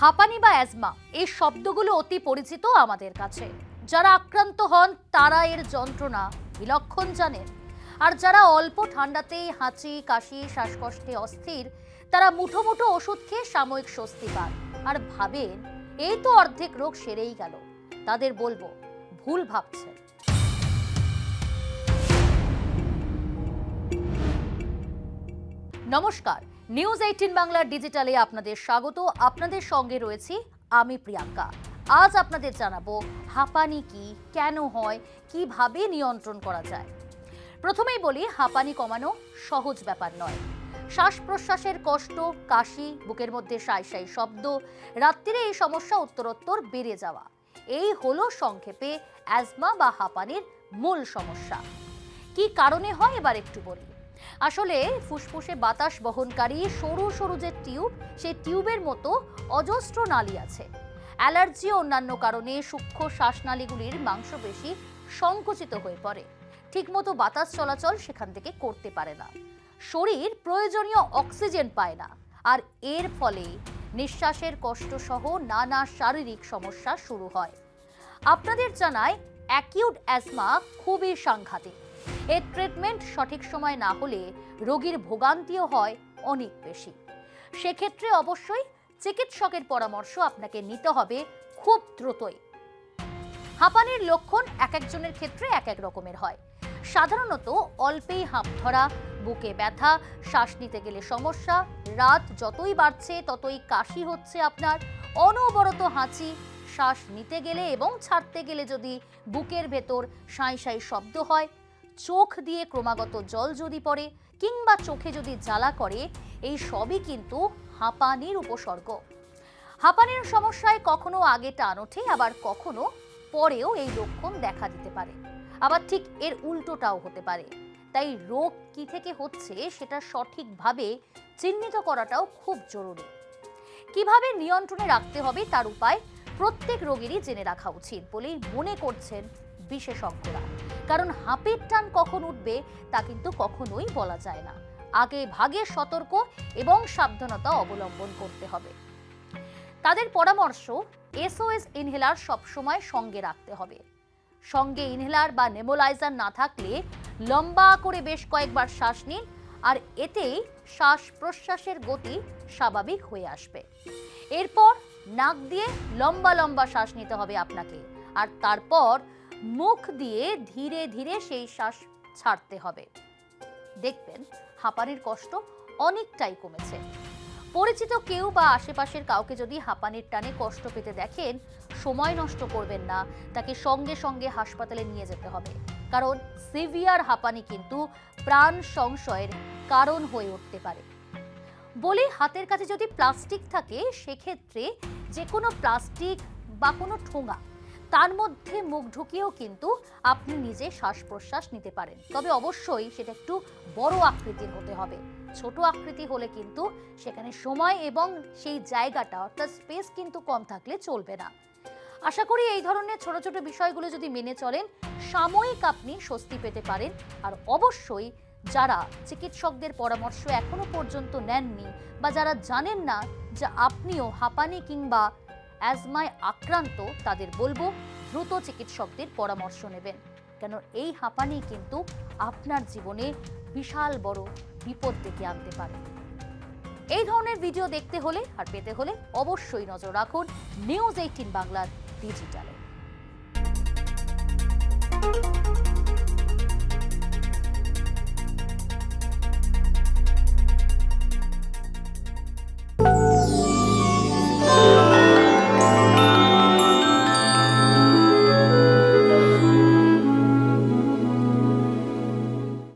হাঁপানি বা অ্যাজমা এই শব্দগুলো অতি পরিচিত আমাদের কাছে। যারা আক্রান্ত হন তারা এর যন্ত্রণা বিলক্ষণ জানেন, আর যারা অল্প ঠান্ডাতেই হাঁচি কাশি শ্বাসকষ্টে অস্থির তারা মুঠো মুঠো ওষুধ খেয়ে সাময়িক স্বস্তি পান আর ভাবেন এই তো অর্ধেক রোগ সেরেই গেল। তাদের বলবো, ভুল ভাবছেন। নমস্কার, নিউজ 18 বাংলার ডিজিটালে আপনাদের স্বাগত। আপনাদের সঙ্গে রয়েছি আমি প্রিয়াঙ্কা। আজ আপনাদের জানাবো হাঁপানি কি, কেন হয়, কিভাবে নিয়ন্ত্রণ করা যায়। প্রথমেই বলি, হাঁপানি কমানো সহজ ব্যাপার নয়। শ্বাস প্রশ্বাসের কষ্ট, কাশি, বুকের মধ্যে সাই সাই শব্দ, রাত্রিরে এই সমস্যা উত্তরোত্তর বেড়ে যাওয়া, এই হলো সংক্ষেপে অ্যাজমা বা হাঁপানির মূল সমস্যা। কি কারণে হয় এবার একটু বলি। আসলে ফুসফুসে বাতাস বহনকারী সরু সরু যে টিউব, সেই টিউবের মতো অজস্র নালী আছে। অ্যালার্জি ও অন্যান্য কারণে সূক্ষ্ম শ্বাসনালীগুলির মাংসপেশি সংকুচিত হয়ে পড়ে, ঠিকমতো বাতাস চলাচল সেখান থেকে করতে পারে না, শরীর প্রয়োজনীয় অক্সিজেন পায় না, আর এর ফলে নিঃশ্বাসের কষ্ট সহ নানা শারীরিক সমস্যা শুরু হয়। আপনাদের জানায় অ্যাকিউট অ্যাজমা খুবই সাংঘাতিক। এর ট্রিটমেন্ট সঠিক সময় না হলে রোগীর ভোগান্তিও হয় অনেক বেশি। সেক্ষেত্রে অবশ্যই চিকিৎসকের পরামর্শ আপনাকে নিতে হবে খুব দ্রুতই। হাঁপানির লক্ষণ এক একজনের ক্ষেত্রে এক এক রকমের হয়। সাধারণত অল্পেই হাঁপ ধরা, বুকে ব্যথা, শ্বাস নিতে গেলে সমস্যা, রাত যতই বাড়ছে ততই কাশি হচ্ছে আপনার, অনবরত হাঁচি, শ্বাস নিতে গেলে এবং ছাড়তে গেলে যদি বুকের ভেতর সাঁই সাঁই শব্দ হয়, চোখ দিয়ে ক্রমাগত জল যদি পড়ে কিংবা চোখে যদি জ্বালা করে, এই সবই কিন্তু হাঁপানির উপসর্গ। হাঁপানির সমস্যায় কখনো আগে টান ওঠে, আবার কখনো পরেও এই লক্ষণ দেখা দিতে পারে, আবার ঠিক এর উল্টোটাও হতে পারে। তাই রোগ কি থেকে হচ্ছে সেটা সঠিকভাবে চিহ্নিত করাটাও খুব জরুরি। কিভাবে নিয়ন্ত্রণে রাখতে হবে তার উপায় প্রত্যেক রোগীরই জেনে রাখা উচিত বলেই মনে করছেন বিশেষজ্ঞরা। কারণ হাঁপির টান কখন উঠবে তা কিন্তু কখনোই বলা যায় না। আগে ভাগে সতর্ক এবং সাবধানতা অবলম্বন করতে হবে। তাদের পরামর্শ, এসওএস ইনহেলার সবসময় সঙ্গে রাখতে হবে। সঙ্গে ইনহেলার বা নেবুলাইজার না থাকলে লম্বা করে বেশ কয়েকবার শ্বাস নিন, আর এতেই শ্বাস প্রশ্বাসের গতি স্বাভাবিক হয়ে আসবে। এরপর নাক দিয়ে লম্বা লম্বা শ্বাস নিতে হবে আপনাকে, আর তারপর মুখ দিয়ে ধীরে ধীরে সেই শ্বাস ছাড়তে হবে। দেখবেন হাঁপানির কষ্ট অনেকটাই কমেছে। পরিচিত কেউ বা আশেপাশের কাউকে যদি হাঁপানির টানে কষ্ট পেতে দেখেন, সময় নষ্ট করবেন না, তাকে সঙ্গে সঙ্গে হাসপাতালে নিয়ে যেতে হবে। কারণ সিভিয়ার হাঁপানি কিন্তু প্রাণ সংশয়ের কারণ হয়ে উঠতে পারে। বলি, হাতের কাছে যদি প্লাস্টিক থাকে সেক্ষেত্রে যে কোনো প্লাস্টিক বা কোনো ঠোঙা, তার মধ্যে মুখ ঢুকিয়েও কিন্তু আপনি নিজে শ্বাস প্রশ্বাস নিতে পারেন। তবে অবশ্যই সেটা একটু বড় আকৃতির হতে হবে। ছোট আকৃতি হলে কিন্তু সেখানে সময় এবং সেই জায়গাটা অর্থাৎ স্পেস কিন্তু কম থাকলে চলবে না। আশা করি এই ধরনের ছোট ছোট বিষয়গুলো যদি মেনে চলেন, সাময়িক আপনি স্বস্তি পেতে পারেন। আর অবশ্যই যারা চিকিৎসকদের পরামর্শ এখনো পর্যন্ত নেননি বা যারা জানেন না যে আপনিও হাঁপানি কিংবা অ্যাজমায় আক্রান্ত, তাদের বলবো দ্রুত চিকিৎসকদের পরামর্শ নেবেন। কেন এই হাঁপানি কিন্তু আপনার জীবনে বিশাল বড় বিপদ ডেকে আনতে পারে। এই ধরনের ভিডিও দেখতে হলে আর পেতে হলে অবশ্যই নজর রাখুন নিউজ 18 বাংলার ডিজিটালে।